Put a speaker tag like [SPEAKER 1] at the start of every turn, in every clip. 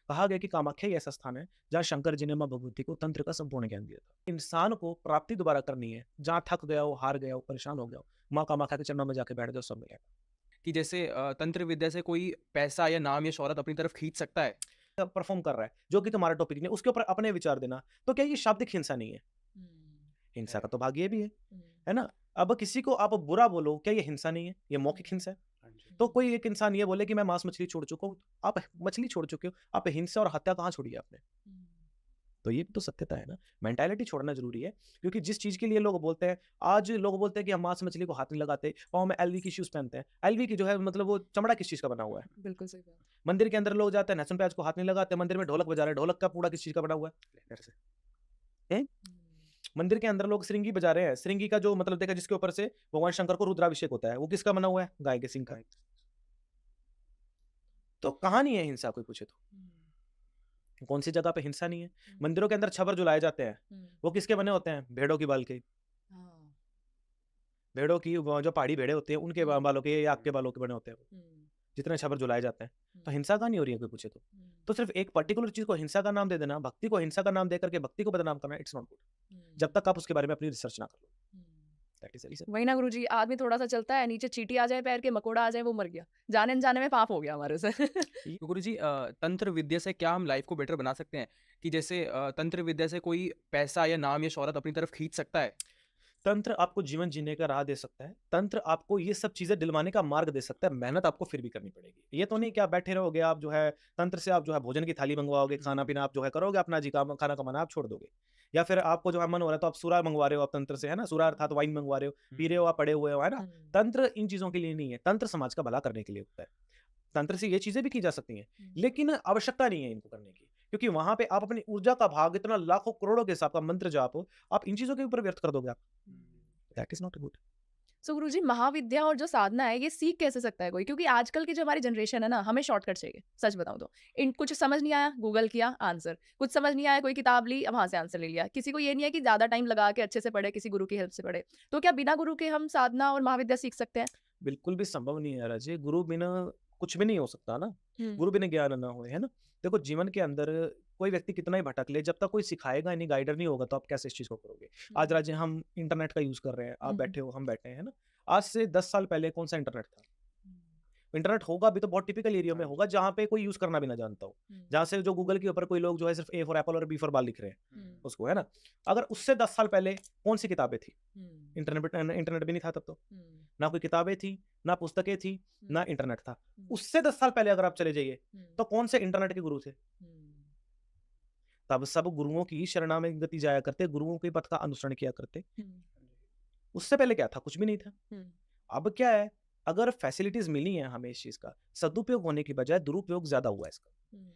[SPEAKER 1] कहा गया कि कामाख्या ही ऐसा स्थान है जहाँ शंकर जी ने माँ भगवती को तंत्र का संपूर्ण ज्ञान दिया था। इंसान को प्राप्ति दोबारा करनी है, जहाँ थक गया हो, हार गया हो, परेशान हो गया हो, माँ कामाख्या के चरणों में जाके बैठ जाओ, सब मिलेगा।
[SPEAKER 2] कि जैसे तंत्र विद्या से कोई पैसा या नाम या शोहरत अपनी तरफ खींच सकता है?
[SPEAKER 1] परफॉर्म कर रहा है जो कि तुम्हारा टॉपिक नहीं, उसके ऊपर अपने विचार देना। तो क्या ये शाब्दिक हिंसा नहीं है? हिंसा का
[SPEAKER 2] है।
[SPEAKER 1] तो भाग ये भी
[SPEAKER 2] हुँ।
[SPEAKER 1] है ना? अब किसी को आप बुरा बोलो, क्या ये हिंसा नहीं है? ये मौखिक हिंसा है।
[SPEAKER 2] हाँ जी।
[SPEAKER 1] तो कोई एक इंसान ये बोले कि मैं मांस मछली छोड़ चुका हूँ, आप मछली छोड़ चुके हो, आप हिंसा और हत्या कहाँ छोड़ी है आपने? तो ये तो सत्यता है ना। मेंटालिटी छोड़ना जरूरी है, क्योंकि जिस चीज के लिए लोग बोलते हैं, आज लोग बोलते हैं कि हम मांस मछली को हाथ नहीं लगाते, पाँव में एलवी की शूज पहनते हैं। एलवी की जो है मतलब वो चमड़ा किस चीज का बना हुआ है?
[SPEAKER 2] बिल्कुल सही बात।
[SPEAKER 1] मंदिर के अंदर लोग जाते हैं, लहसुन प्याज को हाथ नहीं लगाते, मंदिर में ढोलक बजा रहे हैं, ढोलक का पूड़ा किस चीज का बना हुआ है? लेदर से। हैं? मंदिर के अंदर लोग श्रृंगी बजा रहे हैं, श्रृंगी का जो मतलब देखा जिसके ऊपर से भगवान शंकर को रुद्राभिषेक होता है, वो किसका बना हुआ है? गाय के सिंग का। तो कहाँ नहीं है हिंसा, कोई पूछे तो? कौन सी जगह पे हिंसा नहीं है? मंदिरों के अंदर छबर जुलाए जाते हैं, वो किसके बने होते हैं? भेड़ों की बाल के।
[SPEAKER 2] हाँ।
[SPEAKER 1] भेड़ों की वो जो पहाड़ी भेड़े होते हैं उनके बालों के या आपके बालों के बने होते हैं वो, जितने छबर जुलाए जाते हैं। तो हिंसा कहाँ नहीं हो रही है, कोई पूछे तो? तो सिर्फ एक पर्टिकुलर चीज को हिंसा का नाम दे देना, भक्ति को हिंसा का नाम दे करके भक्ति को बदनाम करना, इट्स नॉट गुड। जब तक आप उसके बारे में अपनी रिसर्च ना कर लो। That is the reason.
[SPEAKER 3] वही ना गुरुजी, आदमी थोड़ा-सा चलता है, नीचे चींटी आ जाए पैर के, मकोड़ा आ जाए, वो मर गया। जाने-अनजाने में पाप हो गया हमारे से।
[SPEAKER 2] तो गुरुजी तंत्र विद्या से क्या हम लाइफ को बेटर बना सकते हैं? कि जैसे तंत्र विद्या से कोई पैसा या नाम या शोहरत अपनी तरफ खींच सकता है?
[SPEAKER 1] तंत्र आपको जीवन जीने का राह दे सकता है, तंत्र आपको ये सब चीजें दिलवाने का मार्ग दे सकता है, मेहनत आपको फिर भी करनी पड़ेगी। ये तो नहीं कि आप बैठे रहोगे, आप जो है तंत्र से आप जो है भोजन की थाली मंगवाओगे, खाना पीना आप जो है करोगे, अपना जी काम खाना कमाना आप छोड़ दोगे। या फिर आपको जो है मन हो रहा है तो आप सूरा मंगवा रहे हो, आप तंत्र से, है ना? सूरा अर्थात वाइन मंगवा रहे हो, पी रहे हो, आप पड़े हुए हो, है ना? तंत्र इन चीजों के लिए नहीं है, तंत्र समाज का भला करने के लिए होता है। तंत्र से ये चीजें भी की जा सकती हैं, लेकिन आवश्यकता नहीं है इनको करने की, क्योंकि वहां पे आप अपनी ऊर्जा का भाग इतना लाखों करोड़ों के हिसाब का मंत्र जाप आप इन चीजों के ऊपर व्यर्थ कर दोगे आप। That is not good.
[SPEAKER 3] So गुरुजी, महाविद्या और जो साधना है, ये सीख कैसे सकता है कोई? क्योंकि आजकल की जो हमारी जनरेशन है ना, हमें शॉर्टकट चाहिए, सच बताऊँ तो। इन कुछ समझ नहीं आया, गूगल किया, आंसर। कुछ समझ नहीं आया, कोई किताब ली, वहाँ से आंसर ले लिया। किसी को ये नहीं है कि ज़्यादा टाइम लगा के अच्छे से पढ़े, किसी गुरु की हेल्प से पढ़े। तो क्या बिना गुरु के हम साधना और महाविद्या सीख सकते हैं?
[SPEAKER 1] बिल्कुल भी संभव नहीं है राजे, गुरु बिना कुछ भी नहीं हो सकता ना।
[SPEAKER 3] हुँ,
[SPEAKER 1] गुरु बिना ज्ञान ना हो, है ना? देखो जीवन के अंदर कोई व्यक्ति कितना ही भटक ले, जब तक कोई सिखाएगा ही नहीं, गाइडर नहीं होगा, तो आप कैसे इस चीज को करोगे? आज
[SPEAKER 3] हुँ,
[SPEAKER 1] राजे हम इंटरनेट का यूज कर रहे हैं, आप
[SPEAKER 3] हुँ,
[SPEAKER 1] बैठे हो, हम बैठे हैं, है ना? आज से 10 साल पहले कौन सा इंटरनेट था?
[SPEAKER 3] हुँ,
[SPEAKER 1] इंटरनेट होगा भी तो बहुत टिपिकल एरिया में होगा, जहाँ पे कोई यूज करना भी ना जानता हो,
[SPEAKER 3] हुँ,
[SPEAKER 1] जहाँ से जो गूगल के ऊपर कोई लोग जो है सिर्फ ए फॉर एप्पल और बी फॉर बाल लिख रहे हैं
[SPEAKER 3] हुँ,
[SPEAKER 1] उसको, है ना? अगर उससे 10 साल पहले कौन सी किताबें थी?
[SPEAKER 3] हुँ,
[SPEAKER 1] इंटरनेट भी नहीं था तब तो।
[SPEAKER 3] हुँ,
[SPEAKER 1] ना कोई किताबें थी, ना पुस्तकें थी,
[SPEAKER 3] हुँ,
[SPEAKER 1] ना इंटरनेट था।
[SPEAKER 3] हुँ,
[SPEAKER 1] उससे 10 साल पहले अगर आप चले जाइए,
[SPEAKER 3] हुँ,
[SPEAKER 1] तो कौन से इंटरनेट के गुरु थे?
[SPEAKER 3] हुँ,
[SPEAKER 1] तब सब गुरुओं की शरणागति जाया करते, गुरुओं के पथ का अनुसरण किया करते।
[SPEAKER 3] हुँ,
[SPEAKER 1] उससे पहले क्या था? कुछ भी नहीं था।
[SPEAKER 3] हुँ,
[SPEAKER 1] अब क्या है, अगर फैसिलिटीज़ मिली हैं हमें इस चीज़ का, सदुपयोग होने की बजाय दुरुपयोग ज़्यादा हुआ है इसका।
[SPEAKER 3] हुँ,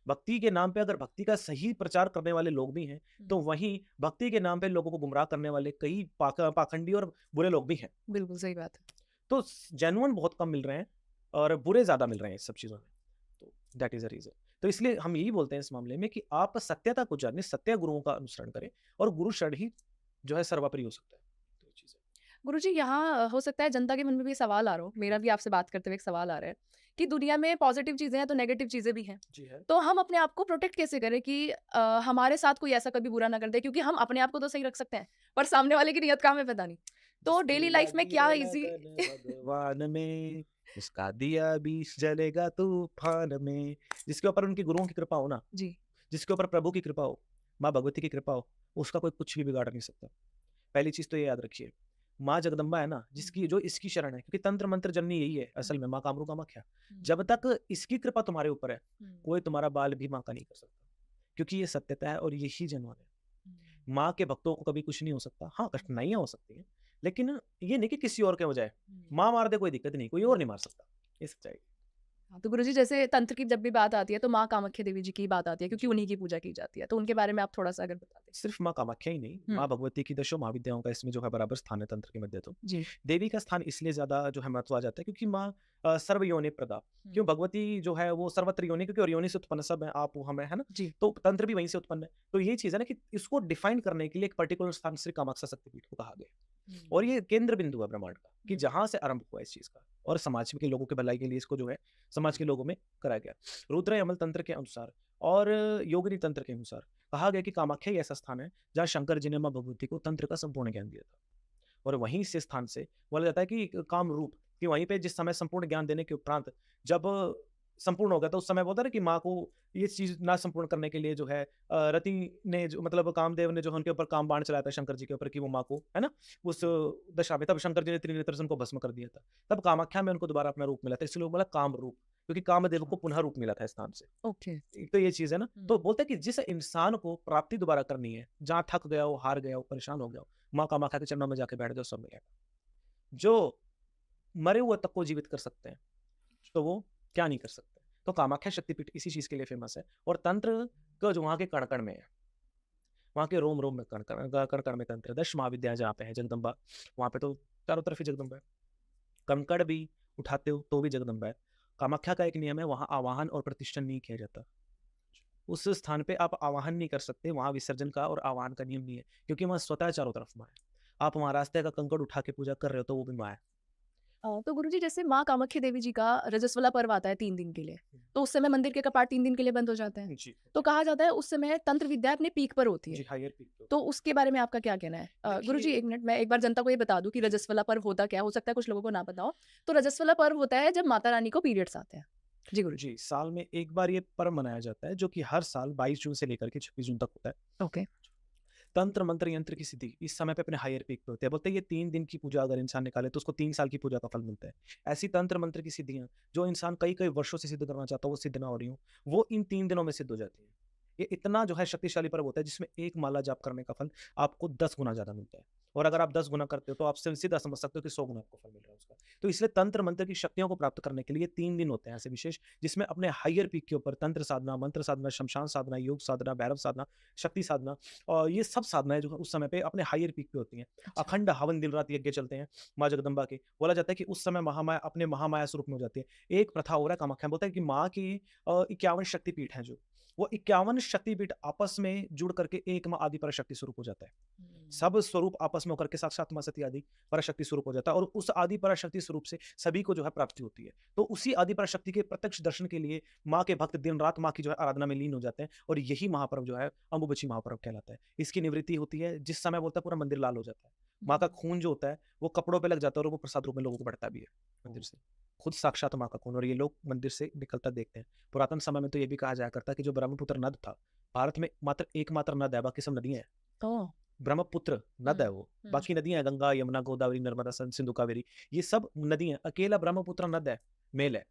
[SPEAKER 1] भक्ति के नाम पे अगर भक्ति का सही प्रचार करने वाले लोग भी हैं,
[SPEAKER 3] हुँ।
[SPEAKER 1] तो वहीं भक्ति के नाम पे लोगों को गुमराह करने वाले कई पाखंडी और बुरे लोग भी हैं।
[SPEAKER 3] बिल्कुल सही बात है।
[SPEAKER 1] तो जेन्युइन बहुत कम मिल रहे हैं और बुरे ज़्यादा मिल रहे हैं इस सब चीज़ों में। तो दैट इज़ द रीज़न। तो इसलिए हम यही बोलते हैं इस मामले में कि आप सत्यता को जानें, सत्य गुरुओं का अनुसरण करें और गुरु शरण ही जो है सर्वोपरि हो सकता है। तो ये चीज़ है।
[SPEAKER 3] गुरुजी, यहाँ हो सकता है जनता के मन में भी सवाल आ रहा हो, मेरा भी आपसे बात करते हुए एक सवाल आ रहा है कि दुनिया में पॉजिटिव चीज़ें हैं तो नेगेटिव चीज़ें भी हैं।
[SPEAKER 1] जी है।
[SPEAKER 3] तो हम अपने आप को प्रोटेक्ट कैसे करें कि हमारे साथ कोई ऐसा कभी बुरा ना कर दे? क्योंकि हम अपने आप को तो सही रख सकते हैं, पर सामने वाले की नियत कहाँ है पता नहीं। तो
[SPEAKER 1] जिसकी
[SPEAKER 3] डेली लाइफ में
[SPEAKER 1] लगी
[SPEAKER 3] क्या
[SPEAKER 1] है
[SPEAKER 3] ईज़ी
[SPEAKER 1] लगन भगवान में, उसका दिया भी जलेगा तूफान में। जिसके ऊपर उनके गुरुओं की कृपा हो ना,
[SPEAKER 3] जी।
[SPEAKER 1] जिसके ऊपर प्रभु की कृपा हो, माँ भगवती की कृपा हो, उसका कोई कुछ भी बिगाड़ नहीं सकता। पहली चीज़ तो ये याद रखिए, माँ जगदम्बा है ना,
[SPEAKER 3] हुँ,
[SPEAKER 1] जिसकी जो इसकी शरण है, क्योंकि तंत्र मंत्र जननी यही है
[SPEAKER 3] हुँ,
[SPEAKER 1] असल में, माँ कामरू कामाख्या।
[SPEAKER 3] हुँ,
[SPEAKER 1] जब तक इसकी कृपा तुम्हारे ऊपर है,
[SPEAKER 3] हुँ,
[SPEAKER 1] कोई तुम्हारा बाल भी माँ का नहीं कर सकता, क्योंकि ये सत्यता है और यही जन्मन है।
[SPEAKER 3] हुँ,
[SPEAKER 1] माँ के भक्तों को कभी कुछ नहीं हो सकता। हाँ, कठिनाइयाँ हो सकती हैं, लेकिन ये नहीं कि किसी और के बजाय।
[SPEAKER 3] हुँ,
[SPEAKER 1] माँ मार दे कोई दिक्कत नहीं, कोई
[SPEAKER 3] हुँ।
[SPEAKER 1] और नहीं मार सकता। ये सच्चाई है।
[SPEAKER 3] हाँ, तो गुरुजी, जैसे तंत्र की जब भी बात आती है तो माँ कामाख्या देवी जी की बात आती है क्योंकि
[SPEAKER 1] जी।
[SPEAKER 3] उन्हीं की पूजा की जाती है। तो उनके बारे में आप थोड़ा-सा अगर बता दें?
[SPEAKER 1] सिर्फ माँ कामाख्या ही नहीं,
[SPEAKER 3] हुँ,
[SPEAKER 1] माँ भगवती की दशों महाविद्याओं का इसमें जो है बराबर स्थान है तंत्र के मध्य तो।
[SPEAKER 3] जी।
[SPEAKER 1] देवी का स्थान इसलिए ज़्यादा जो है महत्व आ जाता है क्योंकि माँ सर्व योनि प्रदा।
[SPEAKER 3] हुँ,
[SPEAKER 1] क्यों? भगवती जो है वो सर्वत्र योनि, क्योंकि और योनि से उत्पन्न सब है, आप, वो, हम है ना?
[SPEAKER 3] जी।
[SPEAKER 1] तो तंत्र भी वहीं से उत्पन्न है। तो यही चीज़ है ना कि इसको डिफाइन करने के लिए एक पर्टिकुलर स्थान श्री कामाक्षा शक्तिपीठ को कहा गया है। और ये केंद्र बिंदु है ब्रह्मांड का कि
[SPEAKER 3] हम्म।
[SPEAKER 1] जहां से आरंभ हुआ इस चीज का, और समाज के लोगों के भलाई के लिए इसको जो है समाज के लोगों में कराया गया। रुद्र यमल तंत्र के अनुसार और योगिनी तंत्र के अनुसार कहा गया कि कामाख्या ही ऐसा स्थान है जहाँ शंकर जी ने मां भगवती को तंत्र का संपूर्ण ज्ञान दिया था। और वहीं से स्थान से बोला जाता है कि काम रूप, कि वहीं पे जिस समय संपूर्ण ज्ञान देने के उपरांत जब संपूर्ण हो गया तो उस समय बोलता है कि माँ को ये चीज ना संपूर्ण करने के लिए जो है रति ने जो मतलब कामदेव ने जो है उनके ऊपर काम बाण चलाया था शंकर जी के ऊपर कि वो माँ को है ना उस दशा में, तब शंकर जी ने त्रिनेत्र से उनको भस्म कर दिया था। तब कामाख्या में उनको दोबारा अपना रूप मिला था, इसलिए लोग बोला काम रूप, क्योंकि कामदेव को पुनः रूप मिला था इस स्थान से।
[SPEAKER 3] ओके।
[SPEAKER 1] एक तो ये चीज है ना, तो बोलते हैं कि जिस इंसान को प्राप्ति दोबारा करनी है, जहां थक गया हो, हार गया हो, परेशान हो गया हो, माँ कामाख्या के चरणों में जाके बैठ जाओ, सब मिलेगा। जो मरे हुए तक को जीवित कर सकते हैं तो वो क्या नहीं कर सकते। तो कामाख्या शक्तिपीठ इसी चीज के लिए फेमस है। और तंत्र का जो वहाँ के कण कण में है, वहाँ के रोम रोम में कण कण में तंत्र है। 10 महाविद्या जहाँ पे है जगदम्बा, वहाँ पे तो चारों तरफ ही जगदम्बा है। कंकड़ भी उठाते हो तो भी जगदम्बा है। कामाख्या का एक नियम है, वहाँ आवाहन और प्रतिष्ठा नहीं किया जाता। उस स्थान पे आप आवाहन नहीं कर सकते, वहाँ विसर्जन का और आवाहन का नियम नहीं है, क्योंकि वहाँ स्वतः चारों तरफ माँ है। आप वहाँ रास्ते का कंकड़ उठा के पूजा कर रहे हो तो वो भी माँ है।
[SPEAKER 3] तो गुरुजी जैसे माँ कामाख्या देवी जी का रजस्वला पर्व आता है 3 दिन के लिए, तो उस समय मंदिर के कपाट 3 दिन के लिए बंद हो जाते हैं।
[SPEAKER 1] जी
[SPEAKER 3] तो कहा जाता है उस समय तंत्र विद्या अपने पीक पर होती है।
[SPEAKER 1] जी, हायर पीक पे
[SPEAKER 3] तो उसके बारे में आपका क्या कहना है? गुरुजी
[SPEAKER 1] देखिए,
[SPEAKER 3] 1 मिनट मैं एक बार जनता को ये बता दूं कि रजस्वला पर्व होता क्या है? हो सकता है कुछ लोगों को ना पता हो। तो रजस्वला पर्व होता है जब माता रानी को पीरियड्स आते हैं। जी गुरुजी।
[SPEAKER 1] जी, साल में एक बार ये पर्व मनाया जाता है, जो कि हर साल 22 जून से लेकर के 26 जून तक होता है।
[SPEAKER 3] ओके।
[SPEAKER 1] तंत्र मंत्र यंत्र की सिद्धि इस समय पे अपने हायर पीक पे होते हैं। बोलते हैं ये 3 दिन की पूजा अगर इंसान निकाले तो उसको 3 साल की पूजा का फल मिलता है। ऐसी तंत्र मंत्र की सिद्धियां जो इंसान कई कई वर्षों से सिद्ध करना चाहता है, वो सिद्ध ना हो रही हो, वो इन 3 दिनों में सिद्ध हो जाती है। ये इतना जो है शक्तिशाली पर्व होता है, जिसमें एक माला जाप करने का फल आपको 10 गुना ज्यादा मिलता है। और अगर आप 10 गुना करते हो तो आप सीधा समझ सकते हो कि 100 गुना आपको फल मिल रहा है उसका। तो इसलिए तंत्र मंत्र की शक्तियों को प्राप्त करने के लिए 3 दिन होते हैं ऐसे विशेष, जिसमें अपने हायर पीक के ऊपर तंत्र साधना, मंत्र साधना, शमशान साधना, योग साधना, भैरव साधना, शक्ति साधना, और ये सब साधनाएं जो है उस समय पे अपने हायर पीक पे होती हैं।
[SPEAKER 3] अच्छा।
[SPEAKER 1] अखंड हवन दिन रात यज्ञ चलते हैं माँ जगदम्बा के। बोला जाता है कि उस समय महामाया अपने महामाया स्वरूप में हो जाती है। एक प्रथा हो रहा है कामाख्या में, बोलता है कि माँ की 51 शक्तिपीठ हैं, जो वो 51 शक्तिपीठ आपस में जुड़ करके एक माँ आदि पराशक्ति स्वरूप हो जाता है। सब स्वरूप आपस में होकर के साक्षात मां सती आदि पराशक्ति स्वरूप हो जाता है, और उस आदि पराशक्ति स्वरूप से सभी को जो है प्राप्ति होती है। तो उसी आदि पराशक्ति के प्रत्यक्ष दर्शन के लिए माँ के भक्त दिन रात माँ की जो है आराधना में लीन हो जाते हैं, और यही महापर्व जो है अम्बुबची महापर्व कहलाता है। इसकी निवृत्ति होती है जिस समय बोलता है पूरा मंदिर लाल हो जाता है। माँ का खून जो होता है वो कपड़ों पे लग जाता है, और वो प्रसाद रूप में लोगों को बढ़ता भी है मंदिर से। खुद साक्षात माँ का खून, और ये लोग मंदिर से निकलता देखते हैं। पुरातन समय में तो ये भी कहा जाया करता है कि जो ब्रह्मपुत्र नद था, भारत में मात्र एकमात्र नद है, बाकी सब नदियां हैं।
[SPEAKER 3] ओह!
[SPEAKER 1] ब्रह्मपुत्र नद है वो, बाकी नदियां हैं गंगा, यमुना, गोदावरी, नर्मदा, सिंधु, कावेरी, ये सब नदियां। अकेला ब्रह्मपुत्र नद है, मेल है,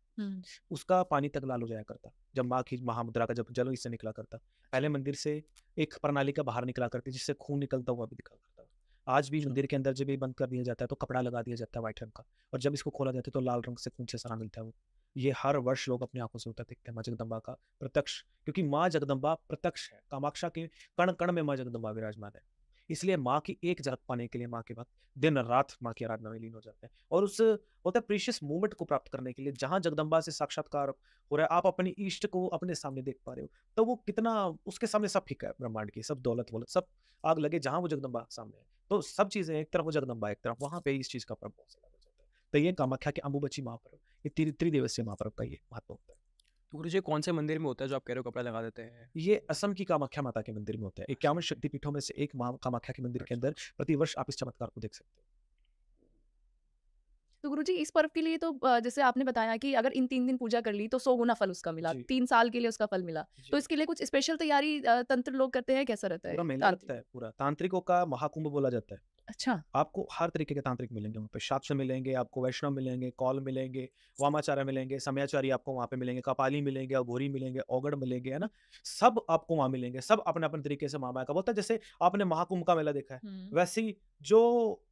[SPEAKER 1] उसका पानी तक लाल हो जाया करता जब माँ की महामुद्रा का जब जल इससे निकला करता। पहले मंदिर से एक प्रणालिका बाहर निकला करती जिससे खून निकलता हुआ भी दिखा करता। आज भी मंदिर के अंदर जब ये बंद कर दिया जाता है तो कपड़ा लगा दिया जाता है व्हाइट रंग का, और जब इसको खोला जाता है तो लाल रंग से खून से सना मिलता है वो। ये हर वर्ष लोग अपनी आंखों से होता देखते हैं माँ जगदम्बा का प्रत्यक्ष, क्योंकि माँ जगदम्बा प्रत्यक्ष है। कामाक्षा के कण कण में माँ जगदम्बा विराजमान है। इसलिए माँ की एक झलक पाने के लिए माँ के भक्त दिन रात माँ की आराधना में लीन हो जाते हैं, और उस होता है प्रीशियस मोमेंट को प्राप्त करने के लिए जहां जगदम्बा से साक्षात्कार हो रहा है, आप अपनी इष्ट को अपने सामने देख पा रहे हो, तो वो कितना उसके सामने सब फीका है, ब्रह्मांड की सब दौलत वोलत सब आग लगे जहां वो जगदम्बा सामने है। तो सब चीजें एक तरफ, वो जगदम्बा एक तरफ, वहां पे इस चीज का प्रभाव हो जाता है। तो ये कामाख्या के अम्बुबची महापर्व, ये त्रिदिवसीय महापर्व का ये महत्व होता है।
[SPEAKER 2] तो गुरुजी कौन से मंदिर में होता है जो आप कह रहे हो कपड़ा लगा देते हैं?
[SPEAKER 1] ये असम की कामाख्या माता के मंदिर में होता है। 51 शक्तिपीठों में से एक मां कामाख्या के मंदिर के अंदर प्रतिवर्ष आप इस चमत्कार को देख सकते हो।
[SPEAKER 3] तो गुरुजी इस पर्व के लिए तो जैसे आपने बताया कि अगर इन 3 दिन पूजा कर ली तो 100 गुना फल उसका मिला,
[SPEAKER 1] जी
[SPEAKER 3] 3 साल के लिए उसका फल मिला।
[SPEAKER 1] जी।
[SPEAKER 3] तो इसके लिए कुछ स्पेशल तैयारी तंत्र लोग करते हैं, कैसा रहता है
[SPEAKER 1] पूरा
[SPEAKER 3] ये?
[SPEAKER 1] मेला लगता है, पूरा तांत्रिकों का महाकुंभ बोला जाता है।
[SPEAKER 3] अच्छा।
[SPEAKER 1] आपको हर तरीके के तांत्रिक मिलेंगे वहाँ पे, शाक्त मिलेंगे, आपको वैष्णव मिलेंगे, कौल मिलेंगे, वामाचार्य मिलेंगे, समयाचारी आपको वहाँ पे मिलेंगे, कपाली मिलेंगे, अघोरी मिलेंगे, औगड़ मिलेंगे, है ना। सब आपको वहाँ मिलेंगे, सब अपने अपने तरीके से महामाया का बोलता है। जैसे आपने महाकुंभ का मेला देखा है, वैसे ही जो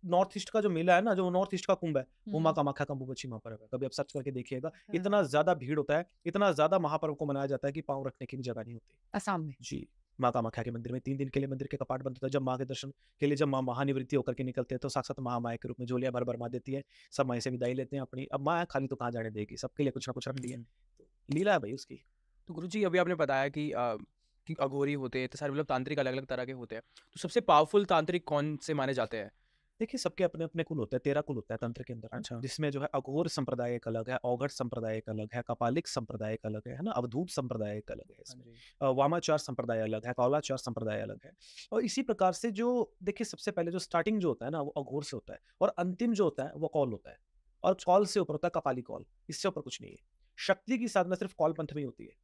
[SPEAKER 1] नॉर्थ ईस्ट का जो मेला है ना, जो नॉर्थ ईस्ट का कुंभ है, वो माँ कामाख्या का अम्बुबची महापर्व है। कभी आप सर्च करके देखिएगा, इतना ज्यादा भीड़ होता है, इतना ज्यादा महापर्व को मनाया जाता है कि पाँव रखने की भी जगह नहीं होती।
[SPEAKER 3] असम में।
[SPEAKER 1] जी, माँ कामाख्या के मंदिर में 3 दिन के लिए मंदिर के कपाट बंद होता है। जब माँ के दर्शन के लिए जब माँ महानिवृत्ति होकर के निकलते हैं तो साक्षात महामाया के रूप में झोलियां भर भर माँ देती है। सब माँ से विदाई लेते हैं अपनी। अब माँ खाली तो कहाँ जाने देगी, सबके लिए कुछ ना कुछ रख दिया। तो लीला है भाई उसकी।
[SPEAKER 2] तो गुरुजी अभी आपने बताया कि अघोरी होते हैं, तो सारे मतलब तांत्रिक अलग अलग तरह के होते हैं, तो सबसे पावरफुल तांत्रिक कौन से माने जाते हैं?
[SPEAKER 1] देखिए सबके अपने अपने कुल होते हैं, 13 कुल होता है तंत्र के अंदर,
[SPEAKER 2] अच्छा।
[SPEAKER 1] जिसमें जो है अघोर संप्रदाय एक अलग है, औघड़ संप्रदाय एक अलग है, कपालिक संप्रदाय एक अलग है ना, अवधूत संप्रदाय एक अलग है
[SPEAKER 2] हाँ
[SPEAKER 1] इसमें,
[SPEAKER 2] जी।
[SPEAKER 1] वामाचार संप्रदाय अलग है, कौलाचार संप्रदाय अलग है। और इसी प्रकार से जो देखिए सबसे पहले जो स्टार्टिंग जो होता है ना वो अघोर से होता है, और अंतिम जो होता है वो कौल होता है, और कौल से ऊपर होता है कपाली कौल, इससे ऊपर कुछ नहीं है। शक्ति की साधना सिर्फ कौल पंथ में ही होती है।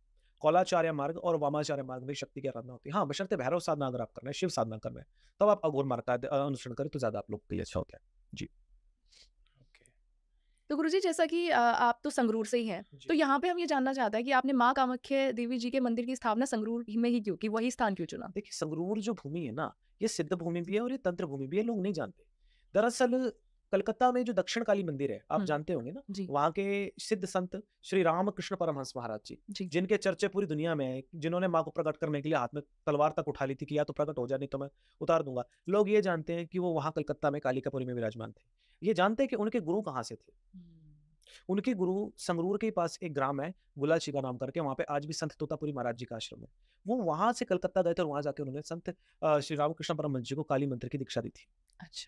[SPEAKER 1] कौलाचार्य मार्ग और वामाचार्य मार्ग में शक्ति की आराधना होती है। हाँ, बशर्ते भैरव साधना अगर आप कर रहे हैं, शिव साधना कर रहे हैं, तब आप अघोर मार्ग का अनुसरण करें तो ज़्यादा आप लोग के लिए अच्छा होता है। जी।
[SPEAKER 2] ओके।
[SPEAKER 3] तो गुरुजी जैसा कि आप तो संगरूर से ही हैं, तो
[SPEAKER 1] जी।
[SPEAKER 3] यहाँ पे हम ये जानना चाहते हैं कि आपने माँ कामाख्या देवी जी के मंदिर की स्थापना संगरूर ही में ही क्यों की? वही स्थान क्यों चुना?
[SPEAKER 1] देखिए संगरूर जो भूमि है ना, ये सिद्ध भूमि भी है और ये तंत्र भूमि भी है, लोग नहीं जानते। दरअसल कलकत्ता में जो दक्षिण काली मंदिर है, आप
[SPEAKER 3] हुँ,
[SPEAKER 1] जानते होंगे ना,
[SPEAKER 3] जी,
[SPEAKER 1] वहाँ के सिद्ध संत श्री रामकृष्ण परमहंस महाराज जी,
[SPEAKER 3] जी।
[SPEAKER 1] जिनके चर्चे पूरी दुनिया में है, जिन्होंने माँ को प्रकट करने के लिए हाथ में तलवार तक उठा ली थी कि या तो प्रकट हो जा, नहीं तो मैं उतार दूँगा। लोग ये जानते हैं कि वो वहाँ कलकत्ता में कालिकापुरी में विराजमान थे। ये जानते हैं कि उनके गुरु कहाँ से थे। उनके गुरु संगरूर के पास एक ग्राम है, गुलाचिका नाम करके, वहाँ पे आज भी संत तोतापुरी महाराज जी का आश्रम है। वो वहाँ से कलकत्ता गए थे और वहाँ जाके उन्होंने संत श्री रामकृष्ण परमहंस जी को काली मंत्र की दीक्षा दी थी।
[SPEAKER 3] अच्छा।